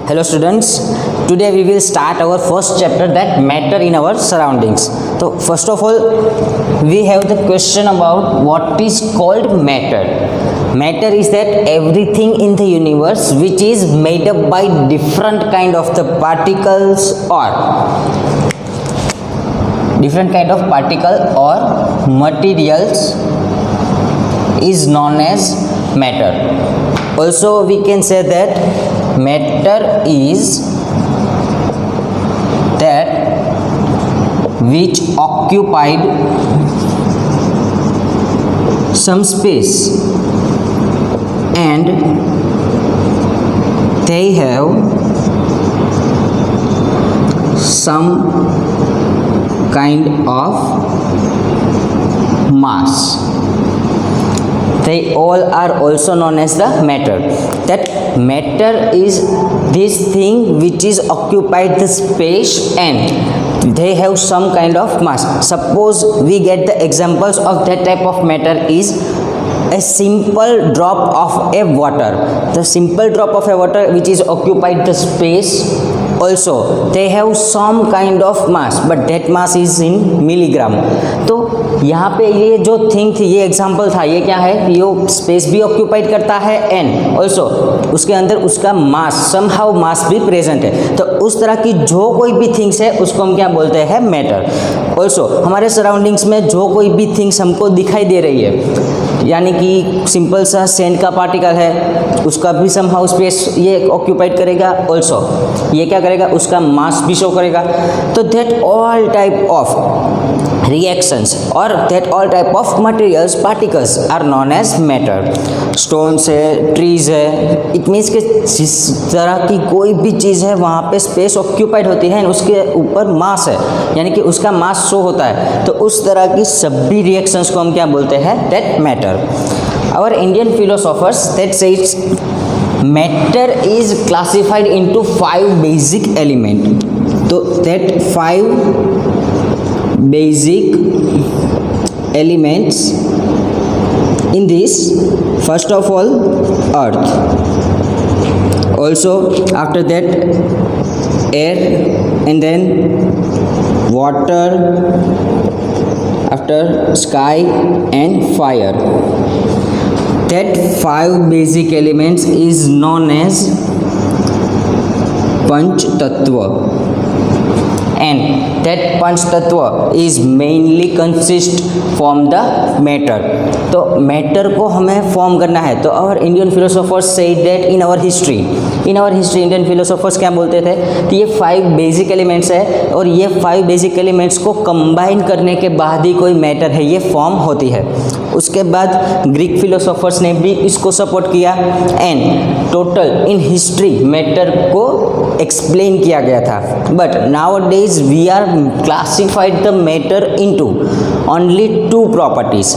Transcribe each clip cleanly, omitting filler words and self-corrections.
Hello students, today we will start our first chapter, that matter in our surroundings. So first of all we have the question about what is called matter. Matter is that everything in the universe which is made up by different kind of the particles or different kind of particle or materials is known as matter. Also we can say that matter is that which occupied some space and they have some kind of mass. They all are also known as the matter. That matter is this thing which is occupied the space and they have some kind of mass. Suppose we get the examples of that type of matter is a simple drop of a water. The simple drop of a water which is occupied the space, also they have some kind of mass, but that mass is in milligram. तो यहाँ पे ये जो thing थी, ये example था, ये क्या है, ये स्पेस भी ऑक्यूपाइड करता है एंड ऑल्सो उसके अंदर उसका मास समहाउ मास भी प्रेजेंट है. तो उस तरह की जो कोई भी थिंग्स है उसको हम क्या बोलते हैं, मैटर. ऑल्सो हमारे सराउंडिंग्स में जो कोई भी थिंग्स हमको दिखाई दे रही है, यानी कि सिंपल सा सैंड का पार्टिकल है, उसका भी समहाउ स्पेस ये ऑक्यूपाइड करेगा, ऑल्सो ये क्या करेगा, उसका मास भी शो करेगा. तो that all type of reactions or that all type of materials particles are known as matter. stones है, trees है, it means कि जिस तरह की कोई भी चीज़ है वहाँ पे स्पेस ऑक्यूपाइड होती है, उसके ऊपर मास है, यानी कि उसका मास शो होता है. तो उस तरह की सभी रिएक्शंस को हम क्या बोलते हैं, that matter. Our Indian philosophers that says matter is classified into 5 basic element. तो that 5 basic elements in this, first of all earth, also after that air, and then water, after sky and fire. That 5 basic elements is known as Panch Tattva, and that Panch Tattva is mainly consist from the matter. तो matter को हमें form करना है. तो our Indian philosophers से that in our history Indian philosophers क्या बोलते थे, तो ये 5 बेसिक एलिमेंट्स है और ये 5 बेसिक एलिमेंट्स को कंबाइन करने के बाद ही कोई मैटर है ये फॉर्म होती है. उसके बाद ग्रीक फिलोसोफर्स ने भी इसको सपोर्ट किया and total in history matter को एक्सप्लेन किया गया था. But nowadays we are classified the matter into only 2 properties.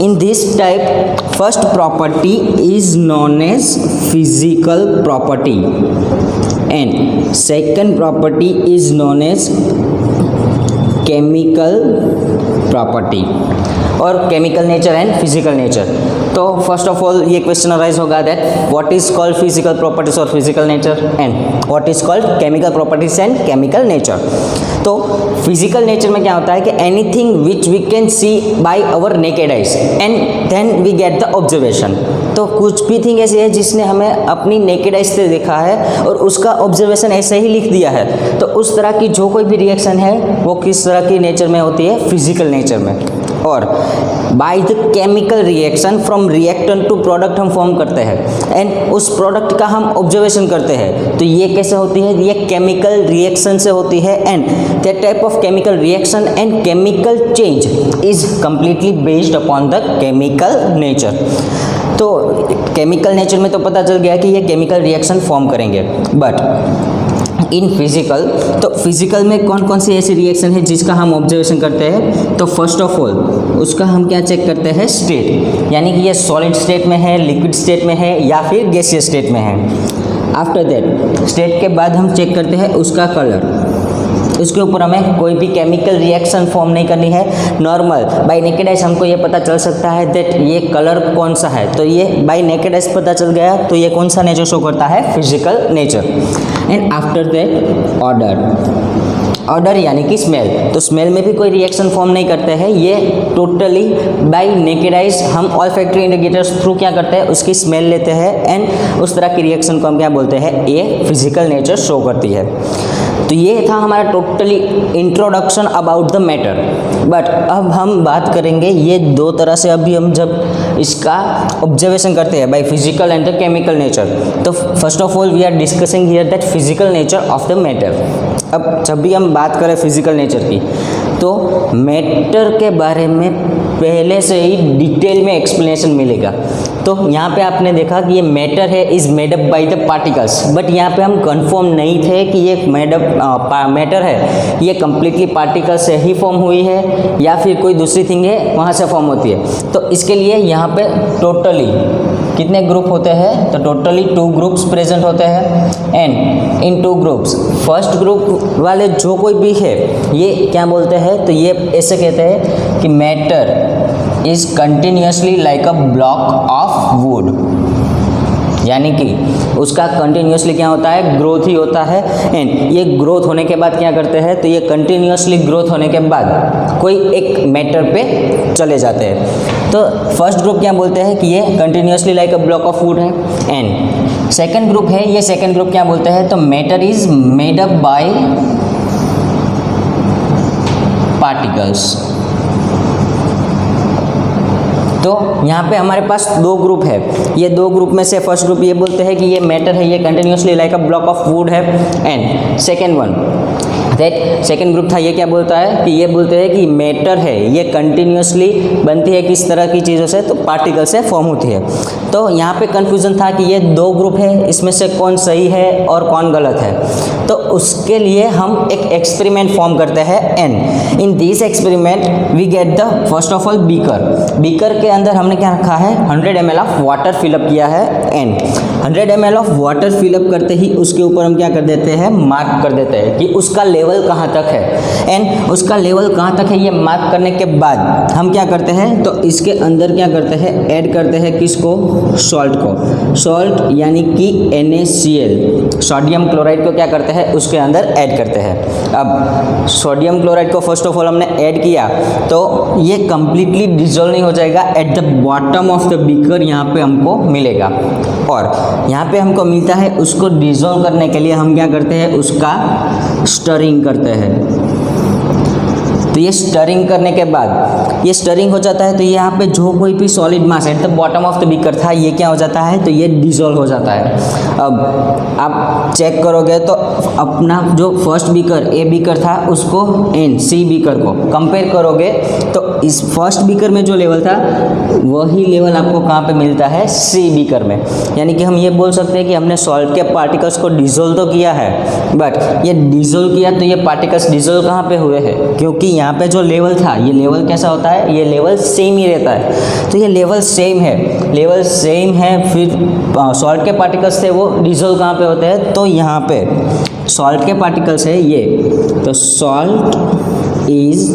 In this type, first property is known as physical property and second property is known as chemical property और chemical nature and physical nature. तो first of all ये question arise होगा that what is called physical properties और physical nature and what is called chemical properties and chemical nature. तो physical nature में क्या होता है कि anything which we can see by our naked eyes and then we get the observation. तो कुछ भी थिंग ऐसी है जिसने हमें अपनी नेकेड आइज से देखा है और उसका ऑब्जर्वेशन ऐसे ही लिख दिया है. तो उस तरह की जो कोई भी रिएक्शन है वो किस तरह की नेचर में होती है, फिजिकल नेचर में. और by the chemical reaction from reactant to product हम फॉर्म करते हैं एंड उस प्रोडक्ट का हम ऑब्जर्वेशन करते हैं. तो ये कैसे होती है, ये केमिकल रिएक्शन से होती है and that type of chemical reaction and chemical change is completely based upon the chemical nature. तो केमिकल नेचर में तो पता चल गया कि ये केमिकल रिएक्शन फॉर्म करेंगे. बट इन फिजिकल, तो फिजिकल में कौन कौन सी ऐसी रिएक्शन है जिसका हम ऑब्जर्वेशन करते हैं. तो फर्स्ट ऑफ ऑल उसका हम क्या चेक करते हैं, स्टेट, यानी कि ये सॉलिड स्टेट में है, लिक्विड स्टेट में है या फिर गैसियस स्टेट में है. आफ्टर दैट स्टेट के बाद हम चेक करते हैं उसका कलर. उसके ऊपर हमें कोई भी केमिकल रिएक्शन फॉर्म नहीं करनी है। नॉर्मल बाय नेकेड आइज हमको ये पता चल सकता है दैट ये कलर कौन सा है, तो ये बाय नेकेड आइज पता चल गया, तो ये कौन सा नेचर शो करता है, physical nature. And after that order यानी कि स्मेल, तो स्मेल में भी कोई रिएक्शन फॉर्म नहीं करते हैं, ये टोटली बाय नेकेड आइज हम ऑल्फैक्टरी इंडिकेटर्स थ्रू क्या करते हैं, उसकी स्मेल लेते हैं एंड उस तरह की रिएक्शन को हम क्या बोलते हैं, ये फिजिकल नेचर शो करती है। तो ये था हमारा totally introduction about the matter. But अब हम बात करेंगे ये दो तरह से, अभी हम जब इसका ऑब्जर्वेशन करते हैं by physical and the chemical nature, तो first of all we are discussing here that physical nature of the matter. अब जब भी हम बात करें फिजिकल नेचर की, तो मैटर के बारे में पहले से ही डिटेल में एक्सप्लेनेशन मिलेगा। तो यहाँ पे आपने देखा कि ये मैटर है is made up by the particles, but यहाँ पे हम कंफर्म नहीं थे कि ये मैटर है ये कम्प्लीटली पार्टिकल से ही फॉर्म हुई है या फिर कोई दूसरी थिंग है वहाँ से फॉर्म होती है। तो इसके लिए यहाँ पे टोटली कितने ग्रुप होते हैं, तो टोटली 2 ग्रुप्स प्रेजेंट होते हैं। And in 2 groups first group वाले जो कोई भी है ये क्या बोलते हैं, तो ये ऐसे कहते हैं कि matter is continuously like a block of would, यानी कि उसका कंटिन्यूसली क्या होता है, ग्रोथ ही होता है। एंड ये ग्रोथ होने के बाद क्या करते हैं, तो ये कंटिन्यूसली ग्रोथ होने के बाद कोई एक मैटर पे चले जाते हैं। तो फर्स्ट ग्रुप क्या बोलते हैं कि ये continuously like a block of wood है। एंड सेकंड ग्रुप है, ये सेकंड ग्रुप क्या बोलते हैं, तो matter is made up by particles. तो यहाँ पे हमारे पास 2 ग्रुप है, ये 2 ग्रुप में से फर्स्ट ग्रुप ये बोलते हैं कि ये मैटर है ये continuously like a block of wood है। And second one that second group था, ये क्या बोलता है कि ये बोलते हैं कि मैटर है ये कंटिन्यूसली बनती है किस तरह की चीज़ों से, तो पार्टिकल से फॉर्म होती है। तो यहाँ पे कन्फ्यूज़न था कि ये 2 ग्रुप है, इसमें से कौन सही है और कौन गलत है। तो उसके लिए हम एक एक्सपेरिमेंट फॉर्म करते हैं। And in this experiment we get the first of all beaker के अंदर हमने क्या रखा है, 100 ml ऑफ वाटर फिलअप किया है। And 100 ml of water fill up करते ही उसके ऊपर हम क्या कर देते हैं, मार्क कर देते हैं कि उसका लेवल कहाँ तक है। एंड उसका लेवल कहाँ तक है ये मार्क करने के बाद हम क्या करते हैं, तो इसके अंदर क्या करते हैं, ऐड करते हैं किसको, सॉल्ट को। सॉल्ट यानी कि NaCl, सोडियम क्लोराइड को क्या करते हैं, उसके अंदर ऐड करते हैं। अब सोडियम क्लोराइड को फर्स्ट ऑफ ऑल हमने ऐड किया तो ये कंप्लीटली डिजोल्व नहीं हो जाएगा, at the bottom of the beaker यहाँ पे हमको मिलेगा। और यहाँ पे हमको मिलता है, उसको डिजोल्व करने के लिए हम क्या करते हैं, उसका स्टरिंग करते हैं। तो ये स्टरिंग करने के बाद ये स्टरिंग हो जाता है, तो यहाँ पे जो कोई भी solid mass at the bottom of the beaker था ये क्या हो जाता है, तो ये डिजोल्व हो जाता है। अब आप चेक करोगे तो अपना जो फर्स्ट बीकर ए बीकर था उसको एन सी बीकर को कंपेयर करोगे तो इस फर्स्ट बीकर में जो लेवल था वही लेवल आपको कहाँ पे मिलता है, सी बीकर में। यानी कि हम ये बोल सकते हैं कि हमने सॉल्ट के पार्टिकल्स को डिजोल्व तो किया है, बट ये डिजोल्व किया तो ये पार्टिकल्स डिजोल्व कहाँ पे हुए हैं, क्योंकि यहाँ पे जो लेवल था ये लेवल कैसा होता है, ये लेवल सेम ही रहता है। तो ये लेवल सेम है, फिर सॉल्ट के पार्टिकल्स थे वो डिजोल्व कहाँ पे होते हैं, तो यहाँ पे सॉल्ट के पार्टिकल्स है ये, तो salt is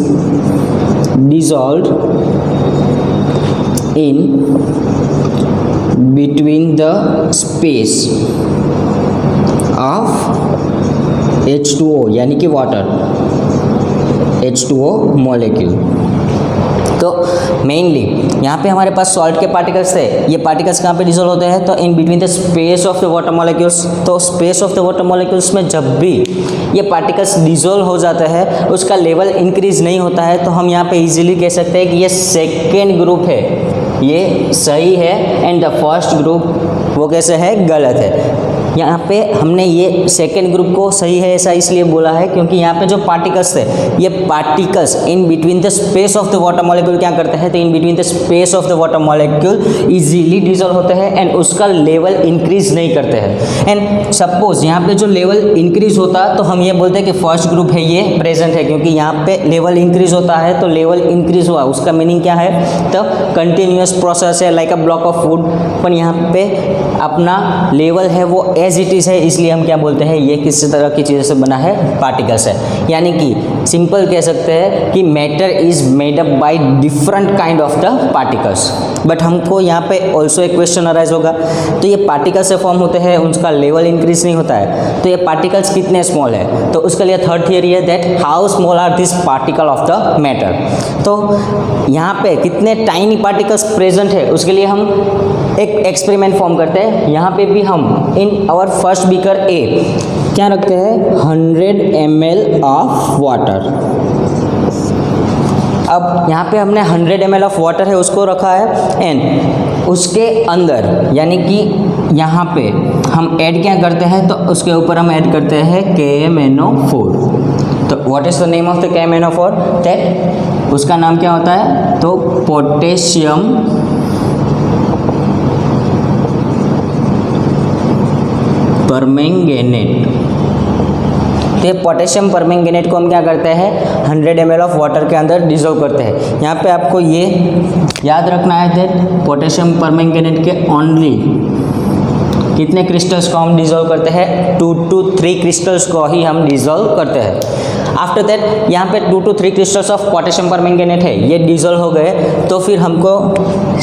dissolved in between the space of H2O यानी कि वाटर, H2O मॉलिक्यूल। तो मेनली यहाँ पे हमारे पास सॉल्ट के पार्टिकल्स थे, ये पार्टिकल्स कहाँ पे डिसॉल्व होते हैं, तो in between the space of the water molecules. तो space of the water molecules में जब भी ये पार्टिकल्स डिसॉल्व हो जाते हैं उसका लेवल इंक्रीज नहीं होता है, तो हम यहाँ पे इजीली कह सकते हैं कि ये सेकेंड ग्रुप है, ये सही है, एंड द फर्स्ट ग्रुप वो कैसे है, गलत है। यहाँ पे हमने ये सेकेंड ग्रुप को सही है ऐसा इसलिए बोला है क्योंकि यहाँ पे जो पार्टिकल्स थे ये particles in between the space of the water molecule क्या करते हैं, तो in between the space of the water molecule easily dissolve होते हैं एंड उसका लेवल इंक्रीज नहीं करते हैं। एंड सपोज यहाँ पे जो लेवल इंक्रीज होता तो हम ये बोलते हैं कि फर्स्ट ग्रुप है ये प्रेजेंट है, क्योंकि यहाँ पे लेवल इंक्रीज होता है तो लेवल इंक्रीज हुआ उसका मीनिंग क्या है, तो कंटिन्यूस प्रोसेस है like a block of would. पर यहाँ पे अपना लेवल है वो एज इट इज़ है, इसलिए हम क्या बोलते हैं ये किस तरह की चीज़ों से बना है, पार्टिकल्स है। यानी कि सिंपल कह सकते हैं कि matter is made up by different kind of the particles. But हमको यहाँ पे ऑल्सो एक क्वेश्चन अराइज होगा, तो ये पार्टिकल्स से फॉर्म होते हैं, उनका लेवल इंक्रीज नहीं होता है, तो ये पार्टिकल्स कितने स्मॉल है। तो उसके लिए थर्ड थियरी है that how small are this particle of the matter. तो यहाँ पे कितने टाइनी पार्टिकल्स प्रेजेंट है, उसके लिए हम एक एक्सपेरिमेंट फॉर्म करते हैं। यहाँ पे भी हम in our first beaker A क्या रखते हैं, 100 ml ऑफ वाटर। अब यहाँ पे हमने 100 ml ऑफ वाटर है उसको रखा है, एंड उसके अंदर यानी कि यहाँ पे हम ऐड क्या करते हैं, तो उसके ऊपर हम ऐड करते हैं KMnO4। तो what is the name of the KMnO4, that उसका नाम क्या होता है, तो पोटेशियम परमैंगनेट। तो ये पोटेशियम परमैंगनेट को हम क्या करते हैं, 100 ml ऑफ वाटर के अंदर डिजोल्व करते हैं। यहाँ पे आपको ये याद रखना है दैट पोटेशियम परमैंगनेट के ओनली कितने क्रिस्टल्स को हम डिजोल्व करते हैं, 2 to 3 क्रिस्टल्स को ही हम डिजोल्व करते हैं। आफ्टर दैट यहाँ पे 2 to 3 crystals of potassium permanganate है, ये डिजोल्व हो गए, तो फिर हमको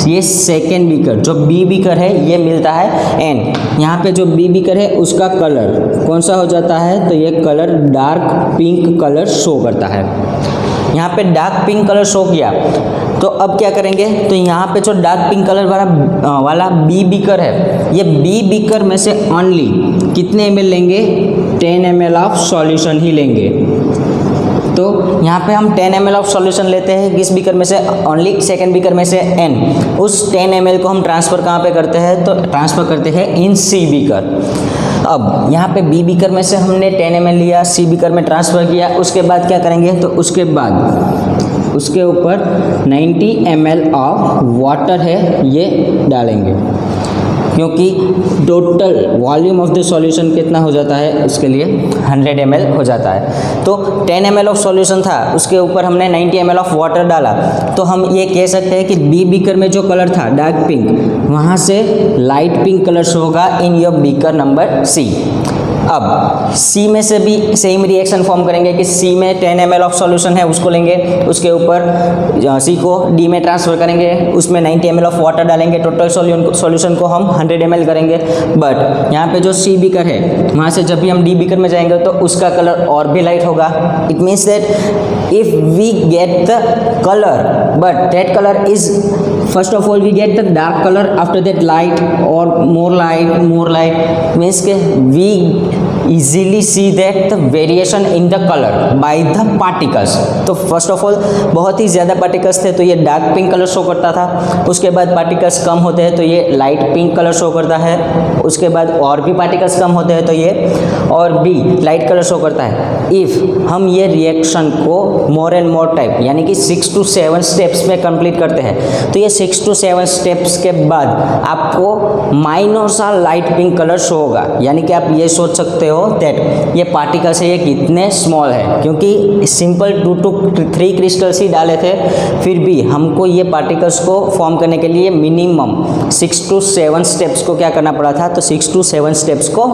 ये सेकेंड बीकर जो बी बीकर है ये मिलता है, एंड यहाँ पे जो बी बीकर है उसका कलर कौन सा हो जाता है, तो ये colour dark pink colour show करता है। यहाँ पे डार्क पिंक कलर शो किया, तो अब क्या करेंगे, तो यहाँ पे जो डार्क पिंक कलर वाला बी बीकर है, ये बी बीकर में से ओनली कितने ml लेंगे, 10 ml ऑफ सॉल्यूशन ही लेंगे। तो यहाँ पे हम 10 ml ऑफ सॉल्यूशन लेते हैं किस बीकर में से, ओनली सेकेंड बीकर में से, एंड उस 10 ml को हम ट्रांसफ़र कहाँ पे करते हैं, तो ट्रांसफ़र करते हैं इन सी बीकर। अब यहाँ पे बी बीकर में से हमने 10 ml लिया, सी बीकर में ट्रांसफ़र किया, उसके बाद क्या करेंगे, तो उसके बाद उसके ऊपर 90 ml ऑफ वाटर है ये डालेंगे, क्योंकि total volume of the solution कितना हो जाता है, उसके लिए 100 ml हो जाता है। तो 10 ml ऑफ सॉल्यूशन था, उसके ऊपर हमने 90 ml ऑफ वाटर डाला, तो हम ये कह सकते हैं कि बी बीकर में जो कलर था डार्क पिंक, वहाँ से लाइट पिंक कलर शो होगा in your beaker number C. अब सी में से भी सेम रिएक्शन फॉर्म करेंगे कि सी में 10 ml ऑफ सॉल्यूशन है उसको लेंगे, उसके ऊपर सी को डी में ट्रांसफ़र करेंगे, उसमें 90 ml ऑफ वाटर डालेंगे, टोटल सॉल्यूशन को हम 100 ml करेंगे। बट यहाँ पे जो सी बीकर है वहाँ से जब भी हम डी बीकर में जाएंगे तो उसका कलर और भी लाइट होगा। It means that if we get the colour but that colour is first of all we get the dark color, after that light or more light means के we easily see that the variation in the color by the particles। तो first of all बहुत ही ज़्यादा particles थे तो ये dark pink colour show करता था, उसके बाद पार्टिकल्स कम होते हैं तो ये लाइट पिंक कलर शो करता है, उसके बाद और भी पार्टिकल्स कम होते हैं तो ये और भी लाइट कलर शो करता है। इफ़ हम ये रिएक्शन को मोर एंड मोर टाइप यानी कि 6 to 7 स्टेप्स में कंप्लीट करते हैं, तो ये 6 to 7 स्टेप्स के बाद आपको माइनर सा लाइट पिंक कलर शो होगा। यानी कि आप ये सोच सकते हो दैट ये पार्टिकल्स है ये कितने स्मॉल है, क्योंकि सिंपल 2 to 3 क्रिस्टल्स ही डाले थे, फिर भी हमको ये पार्टिकल्स को फॉर्म करने के लिए मिनिमम 6 to 7 स्टेप्स को क्या करना पड़ा था, तो 6 to 7 स्टेप्स को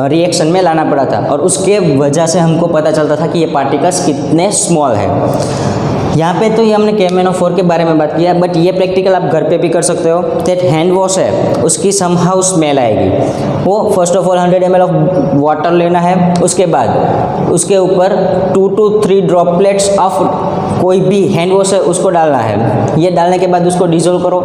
रिएक्शन में लाना पड़ा था, और उसके वजह से हमको पता चलता था कि ये पार्टिकल्स कितने स्मॉल है। यहाँ पे तो ये हमने KMnO4 के बारे में बात किया, बट ये प्रैक्टिकल आप घर पे भी कर सकते हो। दैट हैंड वॉश है उसकी समहाउ स्मेल आएगी, वो first of all 100 ml of water लेना है, उसके बाद उसके ऊपर 2 to 3 ड्रॉपलेट्स ऑफ कोई भी हैंड वॉश है उसको डालना है। ये डालने के बाद उसको डिजोल्व करो,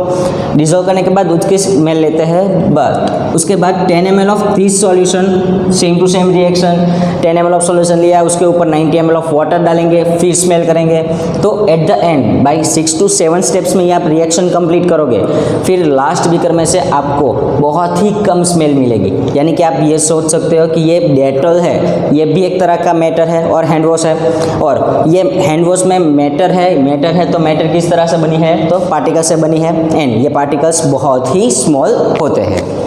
डिजोल्व करने के बाद उसकी स्मेल लेते हैं बस। उसके बाद 10 ml of this solution, same to same reaction, 10 ml of solution लिया, उसके ऊपर 90 ml ऑफ वाटर डालेंगे, फिर स्मेल करेंगे। तो at the end by 6 to 7 steps में ये आप रिएक्शन कंप्लीट करोगे, फिर लास्ट बीकर में से आपको बहुत ही कम स्मेल मिलेगी। यानी कि आप ये सोच सकते हो कि ये डेटॉल है, ये भी एक तरह का मैटर है और हैंड वॉश है, और ये हैंड वॉश में मैटर है तो मैटर किस तरह से बनी है, तो पार्टिकल से बनी है, एंड ये पार्टिकल्स बहुत ही स्मॉल होते हैं।